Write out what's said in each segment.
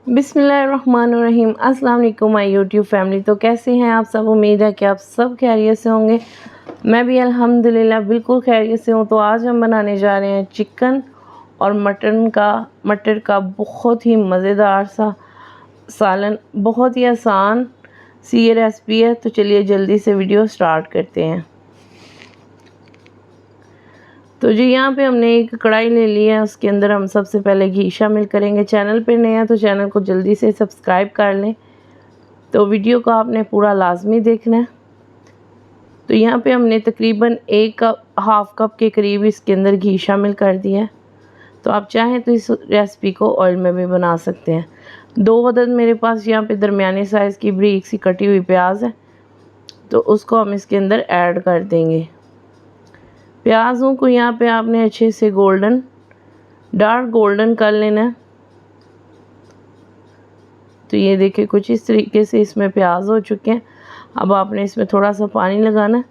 बिस्मिल्लाहिर्रहमानिर्रहीम। अस्सलाम वालेकुम माय यूट्यूब फैमिली। तो कैसे हैं आप सब? उम्मीद है कि आप सब खैरियत से होंगे। मैं भी अल्हम्दुलिल्लाह बिल्कुल खैरियत से हूँ। तो आज हम बनाने जा रहे हैं चिकन और मटर का बहुत ही मज़ेदार सा सालन। बहुत ही आसान सी ये रेसिपी है। तो चलिए जल्दी से वीडियो स्टार्ट करते हैं। तो जी यहाँ पे हमने एक कढ़ाई ले ली है, उसके अंदर हम सबसे पहले घी शामिल करेंगे। चैनल पे नए हैं तो चैनल को जल्दी से सब्सक्राइब कर लें। तो वीडियो को आपने पूरा लाजमी देखना है। तो यहाँ पे हमने तकरीबन हाफ कप के करीब इसके अंदर घी शामिल कर दिया है। तो आप चाहें तो इस रेसिपी को ऑयल में भी बना सकते हैं। 2 अदद मेरे पास यहाँ पे दरमियाने साइज़ की बारीक सी कटी हुई प्याज है, तो उसको हम इसके अंदर ऐड कर देंगे। प्याज़ों को यहाँ पे आपने अच्छे से डार्क गोल्डन कर लेना है। तो ये देखिए कुछ इस तरीके से इसमें प्याज हो चुके हैं। अब आपने इसमें थोड़ा सा पानी लगाना है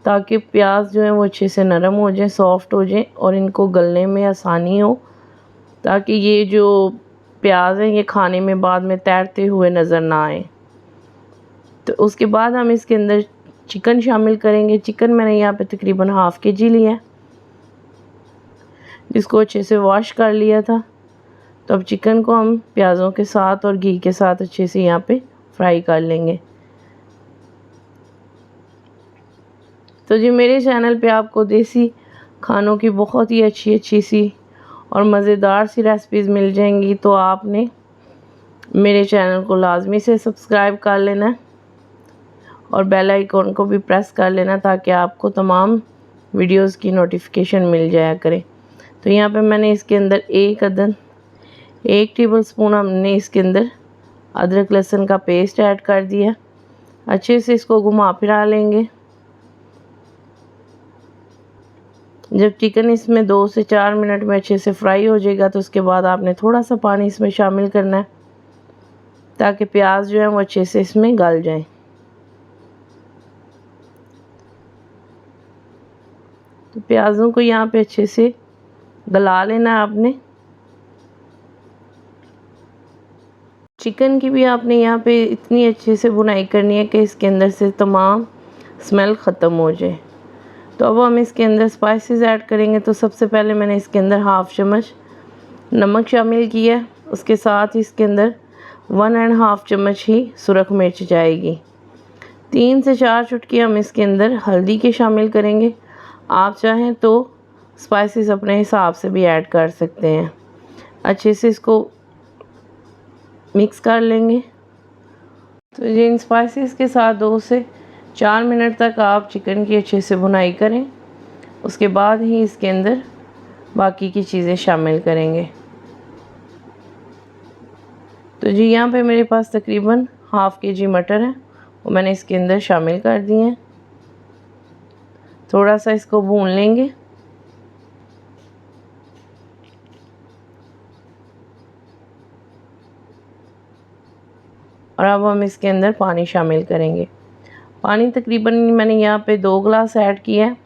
ताकि प्याज जो है वो अच्छे से नरम हो जाए, सॉफ्ट हो जाए और इनको गलने में आसानी हो, ताकि ये जो प्याज है ये खाने में बाद में तैरते हुए नज़र ना आए। तो उसके बाद हम इसके अंदर चिकन शामिल करेंगे। चिकन मैंने यहाँ पे तकरीबन हाफ़ kg लिया है, जिसको अच्छे से वॉश कर लिया था। तो अब चिकन को हम प्याज़ों के साथ और घी के साथ अच्छे से यहाँ पे फ्राई कर लेंगे। तो जी मेरे चैनल पे आपको देसी खानों की बहुत ही अच्छी सी और मज़ेदार सी रेसिपीज़ मिल जाएंगी। तो आपने मेरे चैनल को लाजमी से सब्सक्राइब कर लेना और बेल आइकॉन को भी प्रेस कर लेना, ताकि आपको तमाम वीडियोस की नोटिफिकेशन मिल जाया करे। तो यहाँ पे मैंने इसके अंदर 1 टेबलस्पून हमने इसके अंदर अदरक लहसुन का पेस्ट ऐड कर दिया। अच्छे से इसको घुमा फिरा लेंगे। जब चिकन इसमें 2 से 4 मिनट में अच्छे से फ्राई हो जाएगा, तो उसके बाद आपने थोड़ा सा पानी इसमें शामिल करना है, ताकि प्याज जो है वो अच्छे से इसमें गल जाए। तो प्याज़ों को यहाँ पे अच्छे से गला लेना है आपने। चिकन की भी आपने यहाँ पे इतनी अच्छे से भुनाई करनी है कि इसके अंदर से तमाम स्मेल ख़त्म हो जाए। तो अब हम इसके अंदर स्पाइसेस ऐड करेंगे। तो सबसे पहले मैंने इसके अंदर हाफ़ चम्मच नमक शामिल किया। उसके साथ ही इसके अंदर 1.5 चम्मच ही सुरख मिर्च जाएगी। 3 से 4 चुटकी हम इसके अंदर हल्दी के शामिल करेंगे। आप चाहें तो स्पाइसेस अपने हिसाब से भी ऐड कर सकते हैं। अच्छे से इसको मिक्स कर लेंगे। तो ये इन स्पाइसेस के साथ 2 से 4 मिनट तक आप चिकन की अच्छे से भुनाई करें। उसके बाद ही इसके अंदर बाकी की चीज़ें शामिल करेंगे। तो जी यहाँ पे मेरे पास तकरीबन हाफ़ kg मटर है, वो मैंने इसके अंदर शामिल कर दिए हैं। थोड़ा सा इसको भून लेंगे। और अब हम इसके अंदर पानी शामिल करेंगे। पानी तकरीबन मैंने यहाँ पे 2 गिलास ऐड किया है।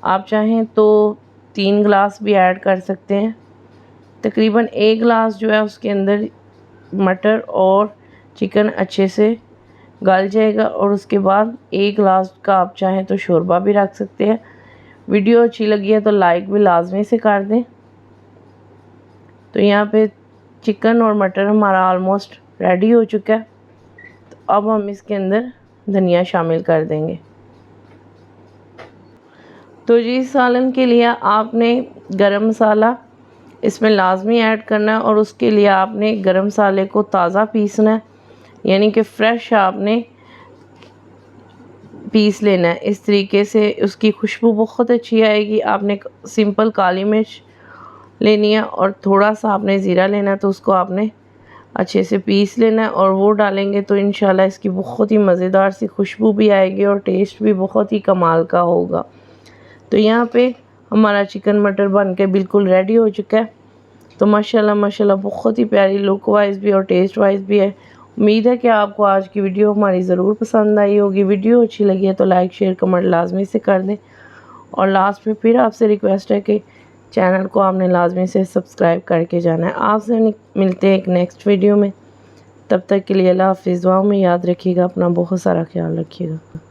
आप चाहें तो 3 गिलास भी ऐड कर सकते हैं। तकरीबन 1 गिलास जो है उसके अंदर मटर और चिकन अच्छे से गल जाएगा। और उसके बाद 1 गिलास का आप चाहें तो शोरबा भी रख सकते हैं। वीडियो अच्छी लगी है तो लाइक भी लाजमी से कर दें। तो यहाँ पे चिकन और मटर हमारा ऑलमोस्ट रेडी हो चुका है। तो अब हम इसके अंदर धनिया शामिल कर देंगे। तो जी सालन के लिए आपने गरम मसाला इसमें लाजमी ऐड करना है, और उसके लिए आपने गरम मसाले को ताज़ा पीसना है, यानी कि फ्रेश आपने पीस लेना है। इस तरीके से उसकी खुशबू बहुत अच्छी आएगी। आपने सिंपल काली मिर्च लेनी है और थोड़ा सा आपने ज़ीरा लेना है, तो उसको आपने अच्छे से पीस लेना है और वो डालेंगे तो इंशाल्लाह इसकी बहुत ही मज़ेदार सी खुशबू भी आएगी और टेस्ट भी बहुत ही कमाल का होगा। तो यहाँ पे हमारा चिकन मटर बन के बिल्कुल रेडी हो चुका है। तो माशाल्लाह बहुत ही प्यारी लुक वाइज भी और टेस्ट वाइज भी है। उम्मीद है कि आपको आज की वीडियो हमारी ज़रूर पसंद आई होगी। वीडियो अच्छी लगी है तो लाइक शेयर कमेंट लाजमी से कर दें। और लास्ट में फिर आपसे रिक्वेस्ट है कि चैनल को आपने लाजमी से सब्सक्राइब करके जाना है। आपसे मिलते हैं एक नेक्स्ट वीडियो में। तब तक के लिए अल्लाह हाफ़िज़। दुआओं में याद रखिएगा, अपना बहुत सारा ख्याल रखिएगा।